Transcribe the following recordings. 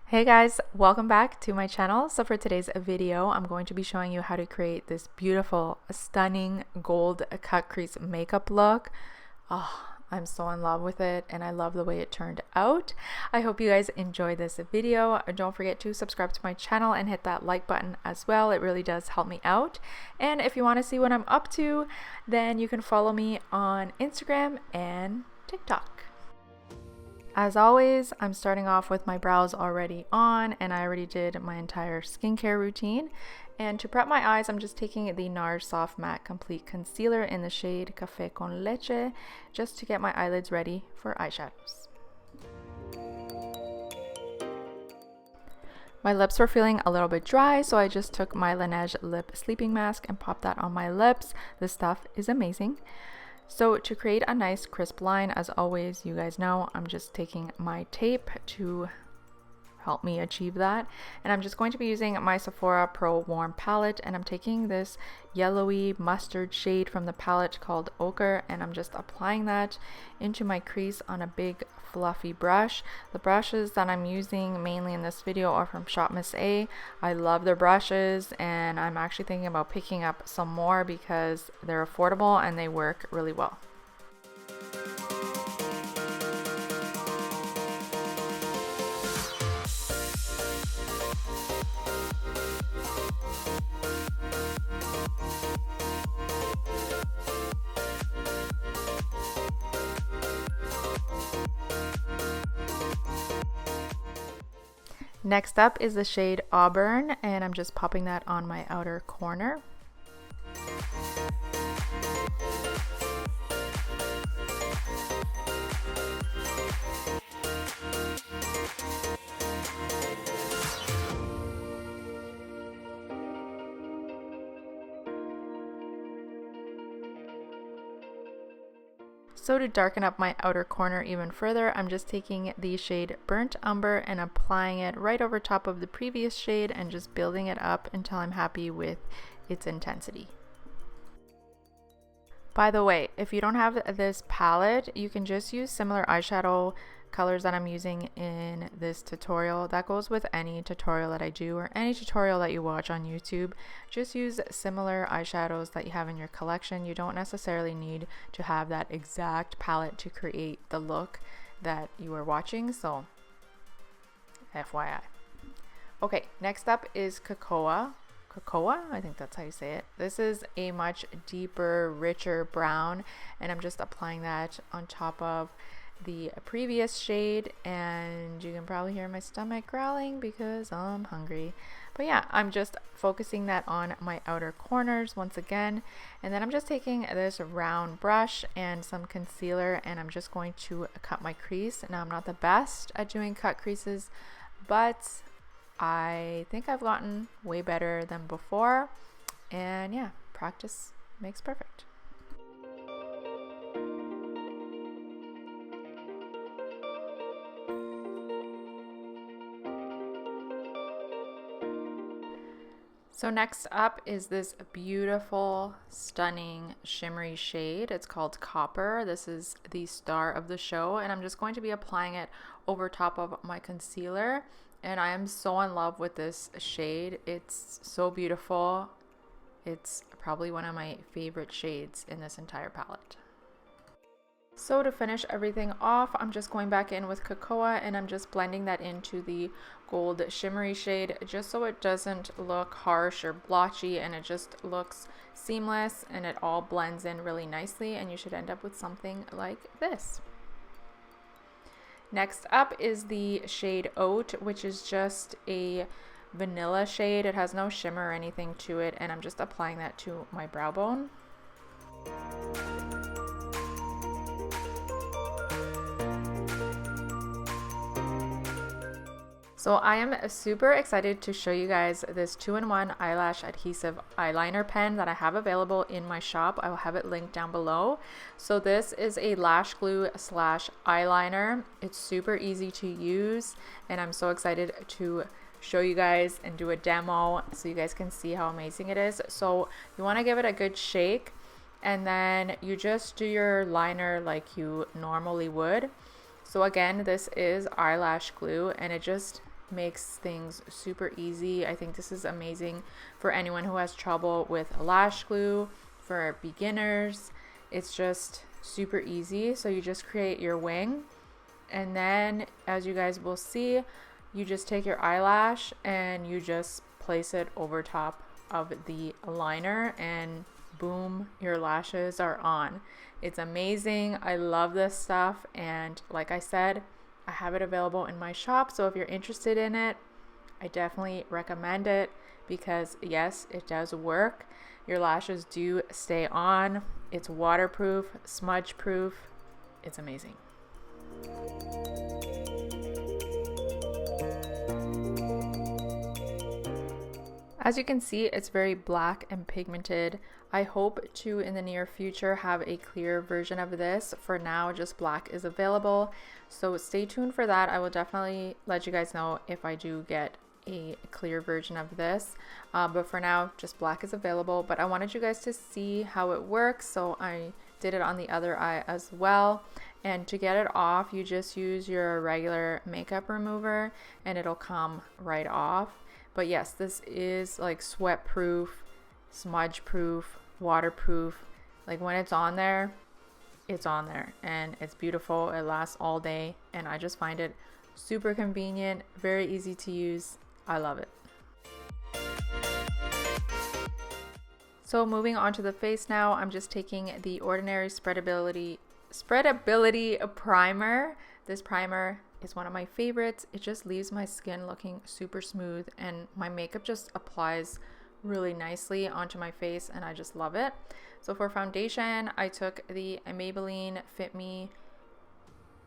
Hey guys, welcome back to my channel. So for today's video, I'm going to be showing you how to create this beautiful, stunning gold cut crease makeup look. Oh, I'm so in love with it and I love the way it turned out. I hope you guys enjoy this video. Don't forget to subscribe to my channel and hit that like button as well. It really does help me out. And if you want to see what I'm up to, then you can follow me on Instagram and TikTok. As always, I'm starting off with my brows already on, and I already did my entire skincare routine. And to prep my eyes, I'm just taking the Nars Soft Matte Complete Concealer in the shade Café con Leche, just to get my eyelids ready for eyeshadows. My lips were feeling a little bit dry, so I just took my Laneige Lip Sleeping Mask and popped that on my lips. This stuff is amazing. So to create a nice crisp line, as always, you guys know, I'm just taking my tape to help me achieve that. And I'm just going to be using my Sephora Pro Warm palette, and I'm taking this yellowy mustard shade from the palette called Ochre, and I'm just applying that into my crease on a big fluffy brush. The brushes that I'm using mainly in this video are from Shop Miss A. I love their brushes, and I'm actually thinking about picking up some more because they're affordable and they work really well. Next up is the shade Auburn, and I'm just popping that on my outer corner. So to darken up my outer corner even further, I'm just taking the shade Burnt Umber and applying it right over top of the previous shade and just building it up until I'm happy with its intensity. By the way, if you don't have this palette, you can just use similar eyeshadow colors that I'm using in this tutorial. That goes with any tutorial that I do or any tutorial that you watch on YouTube. Just use similar eyeshadows that you have in your collection. You don't necessarily need to have that exact palette to create the look that you are watching, so FYI. Okay, next up is Cocoa, I think that's how you say it. This is a much deeper, richer brown, and I'm just applying that on top of the previous shade, and you can probably hear my stomach growling because I'm hungry. But yeah, I'm just focusing that on my outer corners once again, and then I'm just taking this round brush and some concealer, and I'm just going to cut my crease. Now, I'm not the best at doing cut creases, but I think I've gotten way better than before, and yeah, practice makes perfect. So next up is this beautiful, stunning, shimmery shade. It's called Copper. This is the star of the show, and I'm just going to be applying it over top of my concealer. And I am so in love with this shade. It's so beautiful. It's probably one of my favorite shades in this entire palette. So to finish everything off, I'm just going back in with Cocoa, and I'm just blending that into the gold shimmery shade just so it doesn't look harsh or blotchy, and it just looks seamless and it all blends in really nicely, and you should end up with something like this. Next up is the shade Oat, which is just a vanilla shade. It has no shimmer or anything to it, and I'm just applying that to my brow bone. So I am super excited to show you guys this 2-in-1 eyelash adhesive eyeliner pen that I have available in my shop. I will have it linked down below. So this is a lash glue slash eyeliner. It's super easy to use, and I'm so excited to show you guys and do a demo so you guys can see how amazing it is. So you want to give it a good shake, and then you just do your liner like you normally would. So again, this is eyelash glue, and it just makes things super easy. I think this is amazing for anyone who has trouble with lash glue, for beginners. It's just super easy. So you just create your wing, and then as you guys will see, you just take your eyelash and you just place it over top of the liner, and boom, your lashes are on. It's amazing. I love this stuff, and like I said, I have it available in my shop, so if you're interested in it, I definitely recommend it, because yes, it does work. Your lashes do stay on. It's waterproof, smudge proof. It's amazing. As you can see, it's very black and pigmented. I hope to, in the near future, have a clear version of this. For now, just black is available. So stay tuned for that. I will definitely let you guys know if I do get a clear version of this. But for now, just black is available. But I wanted you guys to see how it works. So I did it on the other eye as well. And to get it off, you just use your regular makeup remover and it'll come right off. But yes, this is like sweat proof, smudge proof, waterproof. Like when it's on there, and it's beautiful. It lasts all day, and I just find it super convenient, very easy to use. I love it. So moving on to the face now, I'm just taking the Ordinary Spreadability primer. This primer is one of my favorites. It just leaves my skin looking super smooth, and my makeup just applies really nicely onto my face, and I just love it. So for foundation, I took the Maybelline Fitme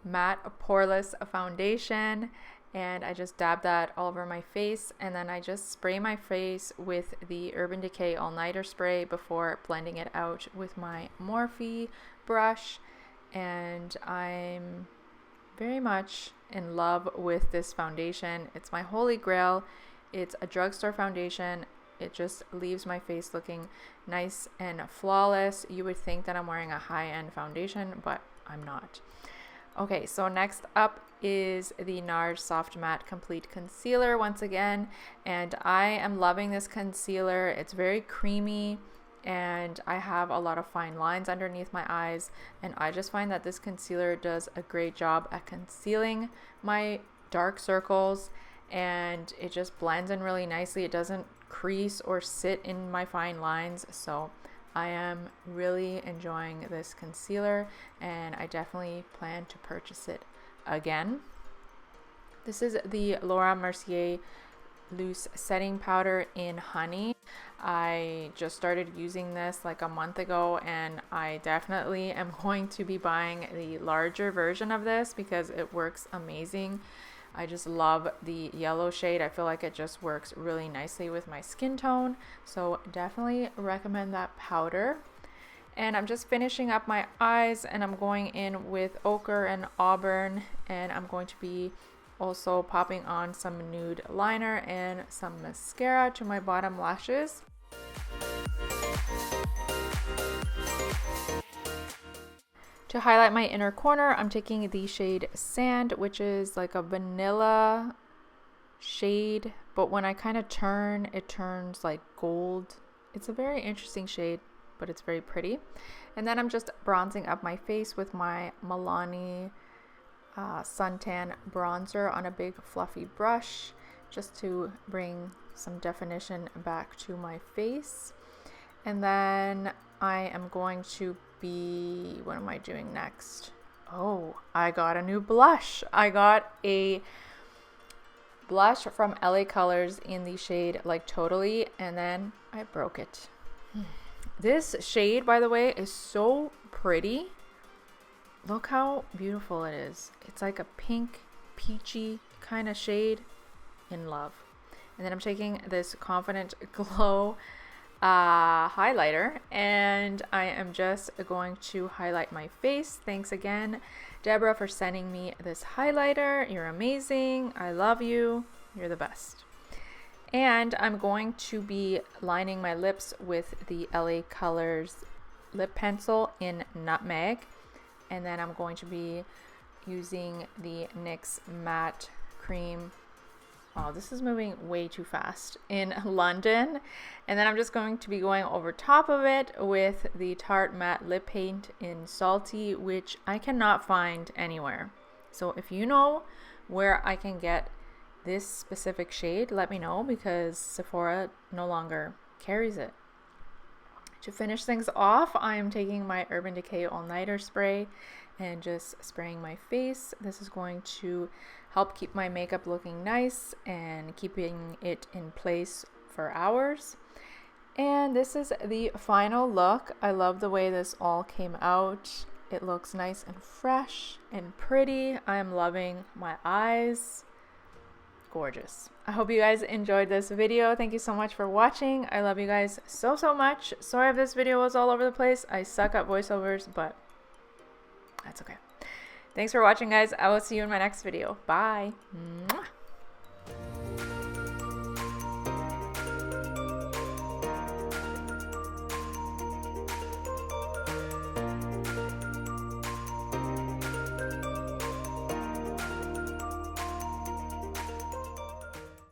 Matte Poreless foundation, and I just dabbed that all over my face, and then I just spray my face with the Urban Decay All Nighter spray before blending it out with my Morphe brush. And I'm very much in love with this foundation. It's my holy grail. It's a drugstore foundation. It just leaves my face looking nice and flawless. You would think that I'm wearing a high-end foundation, but I'm not. Okay, so next up is the Nars Soft Matte Complete Concealer once again, and I am loving this concealer. It's very creamy, and I have a lot of fine lines underneath my eyes, and I just find that this concealer does a great job at concealing my dark circles, and it just blends in really nicely. It doesn't crease or sit in my fine lines, so I am really enjoying this concealer, and I definitely plan to purchase it again. This is the Laura Mercier Loose Setting Powder in Honey. I just started using this like a month ago, and I definitely am going to be buying the larger version of this because it works amazing. I just love the yellow shade. I feel like it just works really nicely with my skin tone, so definitely recommend that powder. And I'm just finishing up my eyes, and I'm going in with ochre and auburn, and I'm going to be also popping on some nude liner and some mascara to my bottom lashes. To highlight my inner corner, I'm taking the shade Sand, which is like a vanilla shade, but when I kind of turn, it turns like gold. It's a very interesting shade, but it's very pretty. And then I'm just bronzing up my face with my Milani suntan bronzer on a big fluffy brush, just to bring some definition back to my face. And then I am going to be, what am I doing next? Oh, I got a new blush. I got a blush from LA Colors in the shade Like Totally, and then I broke it. This shade, by the way, is so pretty. Look how beautiful it is. It's like a pink, peachy kind of shade. In love. And then I'm taking this Confident Glow highlighter, and I am just going to highlight my face. Thanks again, Deborah, for sending me this highlighter. You're amazing. I love you. You're the best. And I'm going to be lining my lips with the LA Colors lip pencil in Nutmeg. And then I'm going to be using the NYX Matte Cream Wow, this is moving way too fast in London. And then I'm just going to be going over top of it with the Tarte Matte Lip Paint in Salty, which I cannot find anywhere. So if you know where I can get this specific shade, let me know, because Sephora no longer carries it. To finish things off, I'm taking my Urban Decay All Nighter spray and just spraying my face. This is going to help keep my makeup looking nice and keeping it in place for hours. And this is the final look. I love the way this all came out. It looks nice and fresh and pretty. I am loving my eyes. Gorgeous. I hope you guys enjoyed this video. Thank you so much for watching. I love you guys so much. Sorry if this video was all over the place. I suck at voiceovers, but that's okay. Thanks for watching, guys. I will see you in my next video. Bye. Mwah.